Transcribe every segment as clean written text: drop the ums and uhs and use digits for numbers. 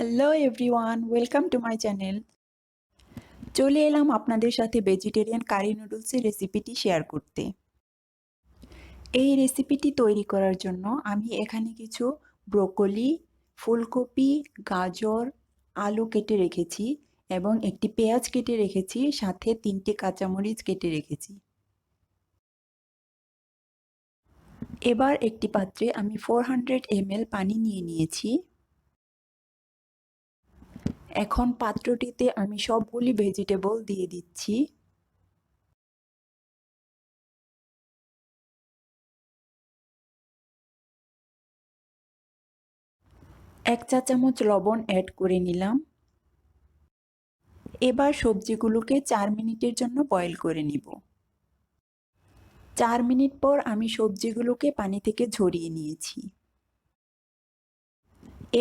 Hello everyone, welcome to my channel. চলে এলাম আপনাদের সাথে ভেজিটেরিয়ান কারি নুডলসের রেসিপিটি শেয়ার করতে। এই রেসিপিটি তৈরি করার জন্য আমি এখানে কিছু ব্রোকলি, ফুলকপি, গাজর, আলু কেটে রেখেছি এবং একটি পেঁয়াজ কেটে রেখেছি, সাথে 3টে কাঁচামরিচ কেটে রেখেছি। এবার একটি পাত্রে আমি 400 ml পানি নিয়ে নিয়েছি। এখন পাত্রটিতে আমি সবগুলি ভেজিটেবল দিয়ে দিচ্ছি। 1 চা চামচ লবণ অ্যাড করে নিলাম। এবার সবজিগুলোকে 4 মিনিটের জন্য বয়েল করে নিব। 4 মিনিট পর আমি সবজিগুলোকে পানি থেকে ঝরিয়ে নিয়েছি।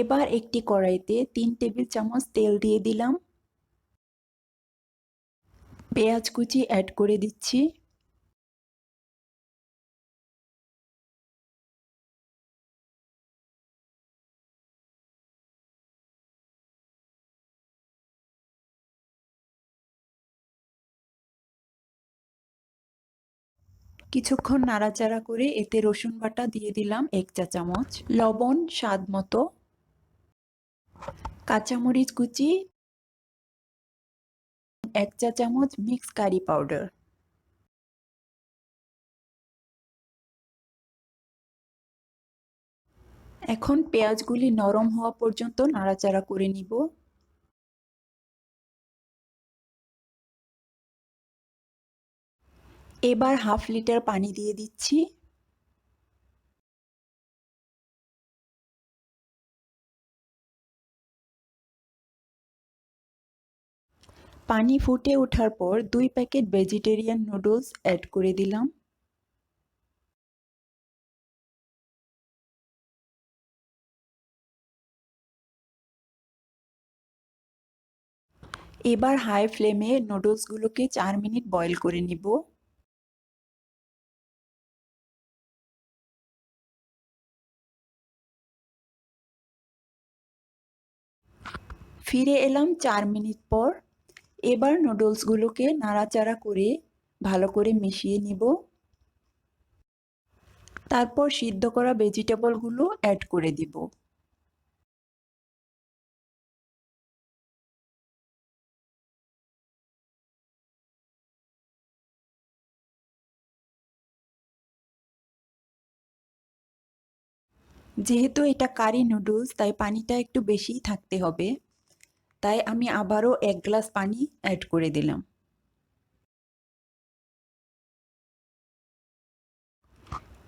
এবার একটি কড়াইতে 3 টেবিল চামচ তেল দিয়ে দিলাম। পেঁয়াজ কুচি অ্যাড করে দিচ্ছি। কিছুক্ষণ নাড়াচাড়া করে এতে রসুন বাটা দিয়ে দিলাম 1 চা চামচ, লবণ স্বাদ মতো, কাঁচামরিচ কুচি 1 চা চামচ, মিক্স কারি পাউডার। এখন পেঁয়াজগুলি নরম হওয়া পর্যন্ত নাড়াচাড়া করে নিব। এবার হাফ লিটার পানি দিয়ে দিচ্ছি। পানি ফুটে ওঠার পর 2 প্যাকেট ভেজিটেরিয়ান নুডলস অ্যাড করে দিলাম। এবার হাই ফ্লেমে নুডলসগুলোকে 4 মিনিট বয়েল করে নিব। ফিরে এলাম 4 মিনিট পর। এবার নুডলসগুলোকে নাড়াচাড়া করে ভালো করে মিশিয়ে নিব। তারপর সিদ্ধ করা ভেজিটেবলগুলো অ্যাড করে দিব। যেহেতু এটা কারি নুডলস, তাই পানিটা একটু বেশিই থাকতে হবে। তাই আমি আবারও 1 গ্লাস পানি অ্যাড করে দিলাম।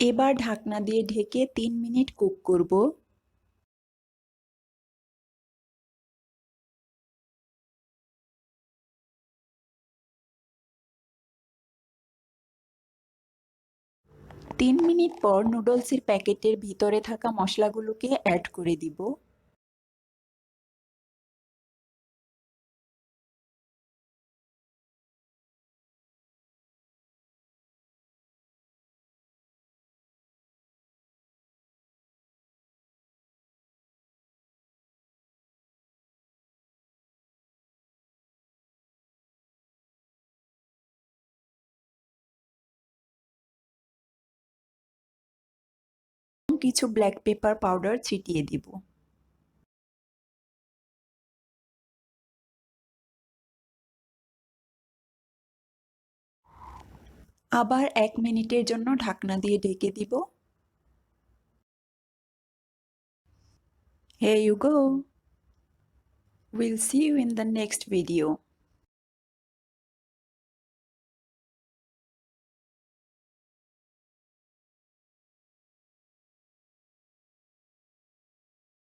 এবার ঢাকনা দিয়ে ঢেকে 3 মিনিট কুক করব। তিন মিনিট পর নুডলসের প্যাকেটের ভিতরে থাকা মশলাগুলোকে অ্যাড করে দিব। কিছু ব্ল্যাক পেপার পাউডার ছিটিয়ে দিব। আবার 1 মিনিটের জন্য ঢাকনা দিয়ে ঢেকে দিব। Here you go. We'll see you in the next video.